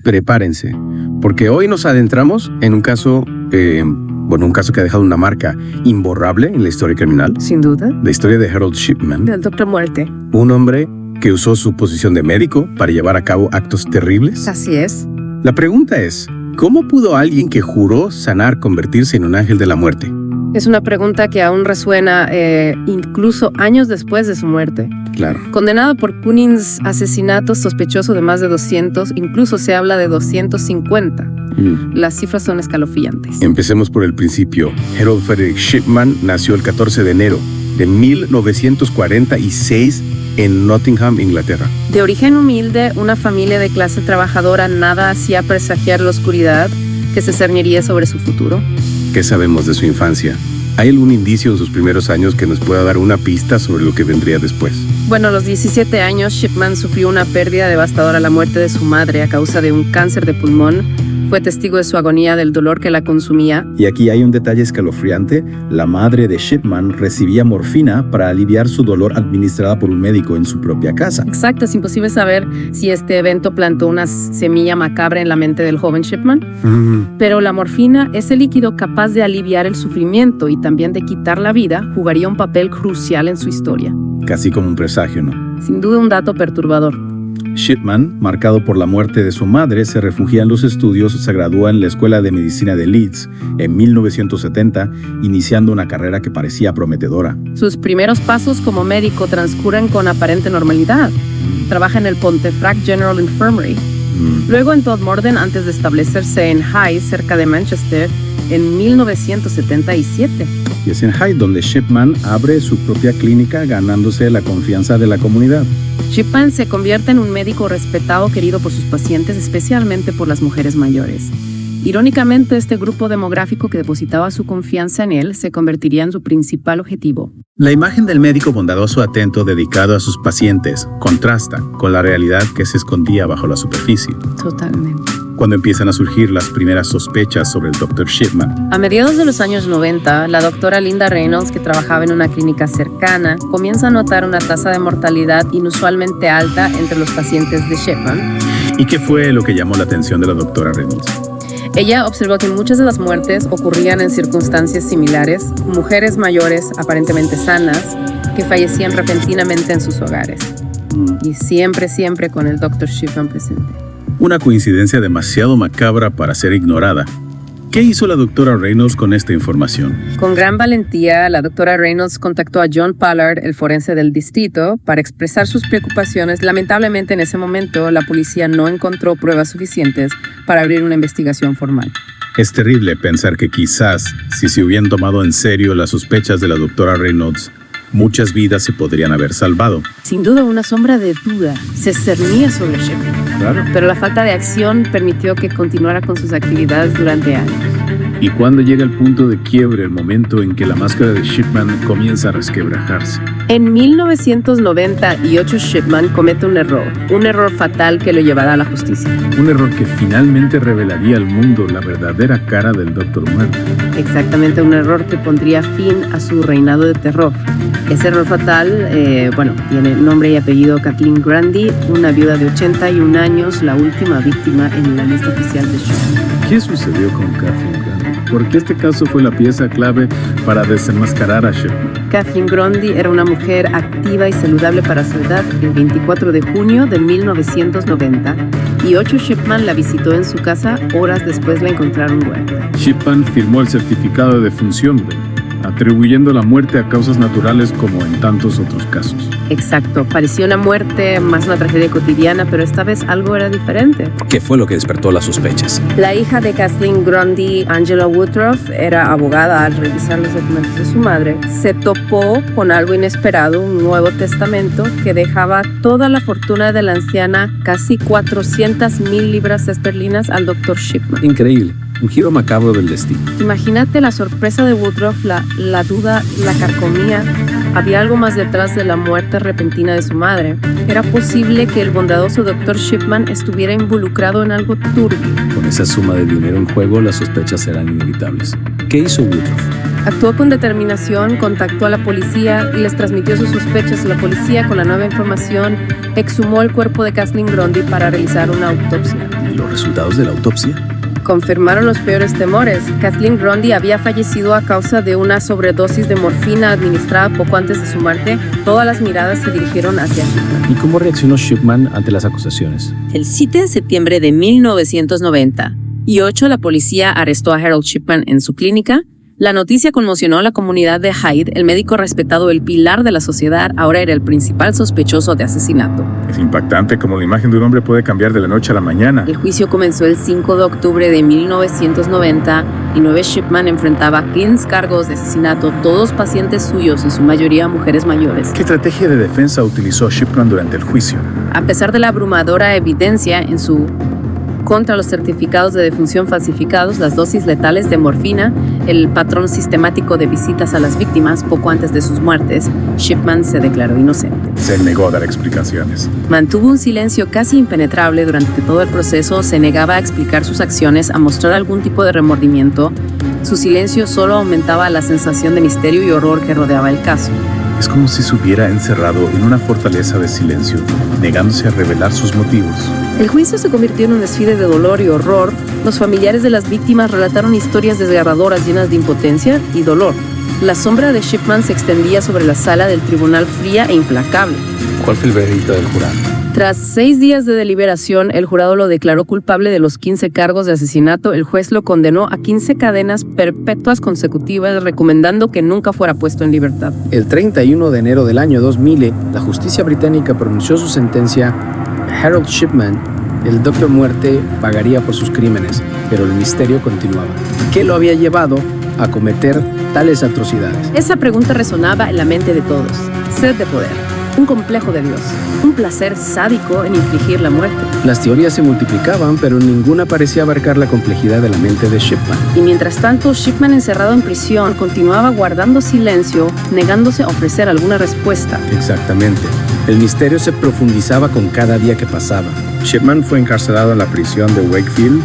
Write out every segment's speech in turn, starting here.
Prepárense, porque hoy nos adentramos en un caso, un caso que ha dejado una marca imborrable en la historia criminal. Sin duda. La historia de Harold Shipman, Del Doctor Muerte. un hombre que usó su posición de médico para llevar a cabo actos terribles. Así es. La pregunta es, ¿cómo pudo alguien que juró sanar convertirse en un ángel de la muerte? Es una pregunta que aún resuena incluso años después de su muerte. Claro. Condenado por Cunning's asesinatos, sospechoso de más de 200, incluso se habla de 250. Las cifras son escalofriantes. Empecemos por el principio. Harold Frederick Shipman nació el 14 de enero de 1946 en Nottingham, Inglaterra. De origen humilde, una familia de clase trabajadora, nada hacía presagiar la oscuridad que se cerniría sobre su futuro. ¿Qué sabemos de su infancia? ¿Hay algún indicio en sus primeros años que nos pueda dar una pista sobre lo que vendría después? Bueno, a los 17 años, Shipman sufrió una pérdida devastadora, la muerte de su madre a causa de un cáncer de pulmón. Fue testigo de su agonía, del dolor que la consumía. Y aquí hay un detalle escalofriante. La madre de Shipman recibía morfina para aliviar su dolor administrada por un médico en su propia casa. Exacto, es imposible saber si este evento plantó una semilla macabra en la mente del joven Shipman. Pero la morfina, ese líquido capaz de aliviar el sufrimiento y también de quitar la vida, jugaría un papel crucial en su historia. Casi como un presagio, ¿no? Sin duda un dato perturbador. Shipman, marcado por la muerte de su madre, se refugia en los estudios, se gradúa en la Escuela de Medicina de Leeds en 1970, iniciando una carrera que parecía prometedora. Sus primeros pasos como médico transcurren con aparente normalidad. Trabaja en el Pontefract General Infirmary. Luego en Todmorden, antes de establecerse en Hythe, cerca de Manchester, en 1977. Y es en Hythe donde Shipman abre su propia clínica, ganándose la confianza de la comunidad. Shipman se convierte en un médico respetado, querido por sus pacientes, especialmente por las mujeres mayores. Irónicamente, este grupo demográfico que depositaba su confianza en él se convertiría en su principal objetivo. La imagen del médico bondadoso atento dedicado a sus pacientes contrasta con la realidad que se escondía bajo la superficie. Totalmente. Cuando empiezan a surgir las primeras sospechas sobre el Dr. Shipman. A mediados de los años 90, la doctora Linda Reynolds, que trabajaba en una clínica cercana, comienza a notar una tasa de mortalidad inusualmente alta entre los pacientes de Shipman. ¿Y qué fue lo que llamó la atención de la doctora Reynolds? Ella observó que muchas de las muertes ocurrían en circunstancias similares, mujeres mayores aparentemente sanas, que fallecían repentinamente en sus hogares. Y siempre con el Dr. Shipman presente. Una coincidencia demasiado macabra para ser ignorada. ¿Qué hizo la doctora Reynolds con esta información? Con gran valentía, la doctora Reynolds contactó a John Pollard, el forense del distrito, para expresar sus preocupaciones. Lamentablemente, en ese momento, la policía no encontró pruebas suficientes para abrir una investigación formal. Es terrible pensar que quizás, si se hubieran tomado en serio las sospechas de la doctora Reynolds, muchas vidas se podrían haber salvado. Sin duda, una sombra de duda se cernía sobre Shipman. Claro. Pero la falta de acción permitió que continuara con sus actividades durante años. ¿Y cuándo llega el punto de quiebre, el momento en que la máscara de Shipman comienza a resquebrajarse? En 1998, Shipman comete un error fatal que lo llevará a la justicia. Un error que finalmente revelaría al mundo la verdadera cara del Dr. Muerte. Exactamente, un error que pondría fin a su reinado de terror. Ese error fatal, tiene nombre y apellido: Kathleen Grundy, una viuda de 81 años, la última víctima en la lista oficial de Shipman. ¿Qué sucedió con Kathleen Grundy? Porque este caso fue la pieza clave para desenmascarar a Shipman. Kathleen Grundy era una mujer activa y saludable para su edad. El 24 de junio de 1990, y Ocho Shipman la visitó en su casa. Horas después la encontraron muerta. Shipman firmó el certificado de defunción, atribuyendo la muerte a causas naturales como en tantos otros casos. Exacto, parecía una muerte más una tragedia cotidiana, pero esta vez algo era diferente. ¿Qué fue lo que despertó las sospechas? La hija de Kathleen Grundy, Angela Woodruff, era abogada. Al revisar los documentos de su madre, se topó con algo inesperado: un Nuevo Testamento que dejaba toda la fortuna de la anciana, casi 400,000 libras esterlinas, al Dr. Shipman. Increíble. Un giro macabro del destino. Imagínate la sorpresa de Woodruff, la duda, la carcomía. Había algo más detrás de la muerte repentina de su madre. Era posible que el bondadoso Dr. Shipman estuviera involucrado en algo turbio. Con esa suma de dinero en juego, las sospechas eran inevitables. ¿Qué hizo Woodruff? Actuó con determinación, contactó a la policía y les transmitió sus sospechas. La policía, con la nueva información, exhumó el cuerpo de Kathleen Grundy para realizar una autopsia. los resultados de la autopsia? Confirmaron los peores temores. Kathleen Grundy había fallecido a causa de una sobredosis de morfina administrada poco antes de su muerte. Todas las miradas se dirigieron hacia Shipman. ¿Y cómo reaccionó Shipman ante las acusaciones? El 7 de septiembre de 1998, la policía arrestó a Harold Shipman en su clínica. La noticia conmocionó a la comunidad de Hyde. El médico respetado, el pilar de la sociedad, ahora era el principal sospechoso de asesinato. Es impactante cómo la imagen de un hombre puede cambiar de la noche a la mañana. El juicio comenzó el 5 de octubre de 1999. Shipman enfrentaba 15 cargos de asesinato, todos pacientes suyos, en su mayoría mujeres mayores. ¿Qué estrategia de defensa utilizó Shipman durante el juicio? A pesar de la abrumadora evidencia en su contra los certificados de defunción falsificados, las dosis letales de morfina, el patrón sistemático de visitas a las víctimas poco antes de sus muertes, Shipman se declaró inocente. Se negó a dar explicaciones. Mantuvo un silencio casi impenetrable durante todo el proceso, se negaba a explicar sus acciones, a mostrar algún tipo de remordimiento. Su silencio solo aumentaba la sensación de misterio y horror que rodeaba el caso. Es como si se hubiera encerrado en una fortaleza de silencio, negándose a revelar sus motivos. El juicio se convirtió en un desfile de dolor y horror. Los familiares de las víctimas relataron historias desgarradoras llenas de impotencia y dolor. La sombra de Shipman se extendía sobre la sala del tribunal, fría e implacable. ¿Cuál fue el veredicto del jurado? Tras 6 días de deliberación, el jurado lo declaró culpable de los 15 cargos de asesinato. El juez lo condenó a 15 cadenas perpetuas consecutivas, recomendando que nunca fuera puesto en libertad. El 31 de enero del año 2000, la justicia británica pronunció su sentencia. Harold Shipman, el Doctor Muerte, pagaría por sus crímenes, pero el misterio continuaba. ¿Qué lo había llevado a cometer tales atrocidades? Esa pregunta resonaba en la mente de todos. Sed de poder, un complejo de Dios, un placer sádico en infligir la muerte. Las teorías se multiplicaban, pero ninguna parecía abarcar la complejidad de la mente de Shipman. Y mientras tanto, Shipman, encerrado en prisión, continuaba guardando silencio, negándose a ofrecer alguna respuesta. Exactamente. El misterio se profundizaba con cada día que pasaba. Shipman fue encarcelado en la prisión de Wakefield,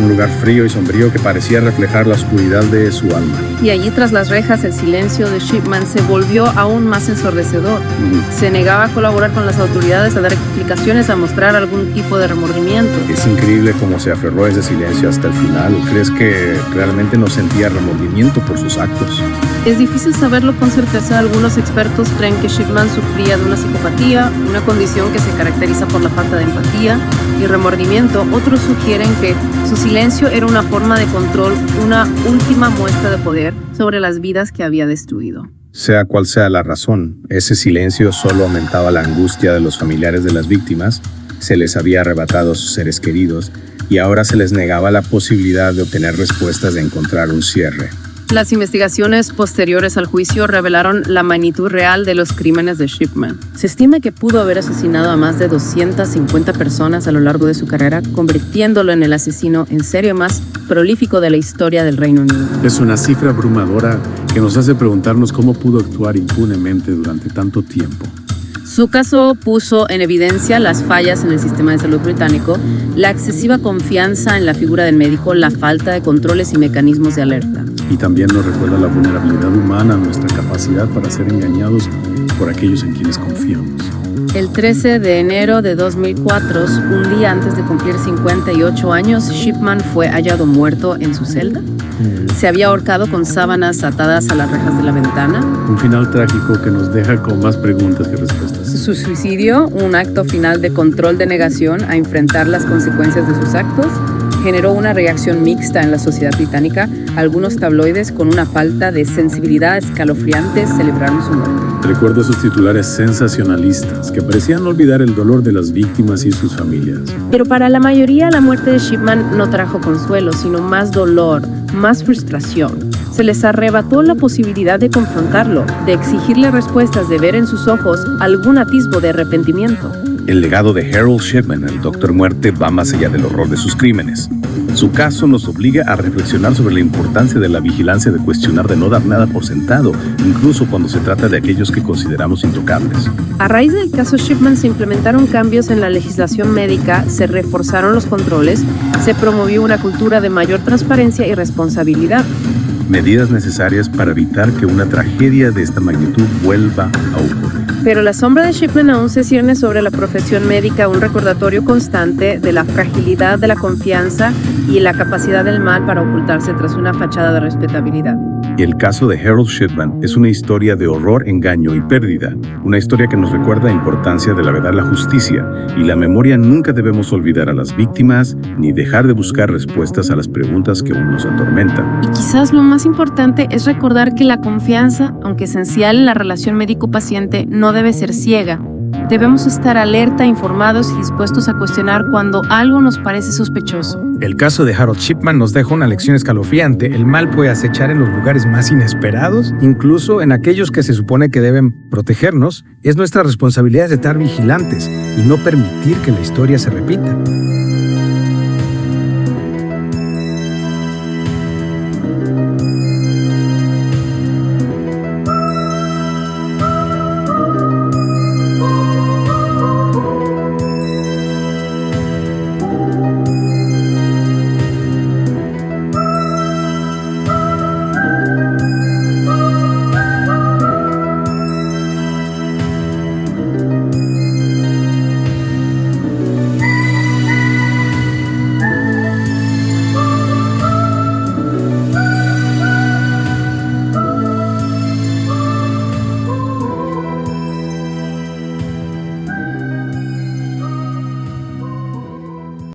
un lugar frío y sombrío que parecía reflejar la oscuridad de su alma. Y allí, tras las rejas, el silencio de Shipman se volvió aún más ensordecedor. Se negaba a colaborar con las autoridades, a dar explicaciones, a mostrar algún tipo de remordimiento. Es increíble cómo se aferró a ese silencio hasta el final. ¿Crees que realmente no sentía remordimiento por sus actos? Es difícil saberlo con certeza. Algunos expertos creen que Shipman sufría de una psicopatía, una condición que se caracteriza por la falta de empatía y remordimiento. Otros sugieren que su silencio era una forma de control, una última muestra de poder sobre las vidas que había destruido. Sea cual sea la razón, ese silencio solo aumentaba la angustia de los familiares de las víctimas. Se les había arrebatado a sus seres queridos y ahora se les negaba la posibilidad de obtener respuestas, de encontrar un cierre. Las investigaciones posteriores al juicio revelaron la magnitud real de los crímenes de Shipman. Se estima que pudo haber asesinado a más de 250 personas a lo largo de su carrera, convirtiéndolo en el asesino en serie más prolífico de la historia del Reino Unido. Es una cifra abrumadora que nos hace preguntarnos cómo pudo actuar impunemente durante tanto tiempo. Su caso puso en evidencia las fallas en el sistema de salud británico, la excesiva confianza en la figura del médico, la falta de controles y mecanismos de alerta. Y también nos recuerda la vulnerabilidad humana, nuestra capacidad para ser engañados por aquellos en quienes confiamos. El 13 de enero de 2004, un día antes de cumplir 58 años, Shipman fue hallado muerto en su celda. Se había ahorcado con sábanas atadas a las rejas de la ventana. Un final trágico que nos deja con más preguntas que respuestas. Su suicidio, un acto final de control de negación a enfrentar las consecuencias de sus actos, generó una reacción mixta en la sociedad británica. Algunos tabloides, con una falta de sensibilidad escalofriante, celebraron su muerte. Recuerdo esos titulares sensacionalistas que parecían olvidar el dolor de las víctimas y sus familias. Pero para la mayoría, la muerte de Shipman no trajo consuelo, sino más dolor, más frustración. Se les arrebató la posibilidad de confrontarlo, de exigirle respuestas, de ver en sus ojos algún atisbo de arrepentimiento. El legado de Harold Shipman, el Doctor Muerte, va más allá del horror de sus crímenes. Su caso nos obliga a reflexionar sobre la importancia de la vigilancia, de cuestionar, de no dar nada por sentado, incluso cuando se trata de aquellos que consideramos intocables. A raíz del caso Shipman se implementaron cambios en la legislación médica, se reforzaron los controles, se promovió una cultura de mayor transparencia y responsabilidad. Medidas necesarias para evitar que una tragedia de esta magnitud vuelva a ocurrir. Pero la sombra de Shipman aún se cierne sobre la profesión médica, un recordatorio constante de la fragilidad de la confianza y la capacidad del mal para ocultarse tras una fachada de respetabilidad. El caso de Harold Shipman es una historia de horror, engaño y pérdida, una historia que nos recuerda la importancia de la verdad y la justicia, y la memoria. Nunca debemos olvidar a las víctimas ni dejar de buscar respuestas a las preguntas que aún nos atormentan. Y quizás lo más importante es recordar que la confianza, aunque esencial en la relación médico-paciente, no debe ser ciega. Debemos estar alerta, informados y dispuestos a cuestionar cuando algo nos parece sospechoso. El caso de Harold Shipman nos deja una lección escalofriante. El mal puede acechar en los lugares más inesperados, incluso en aquellos que se supone que deben protegernos. Es nuestra responsabilidad estar vigilantes y no permitir que la historia se repita.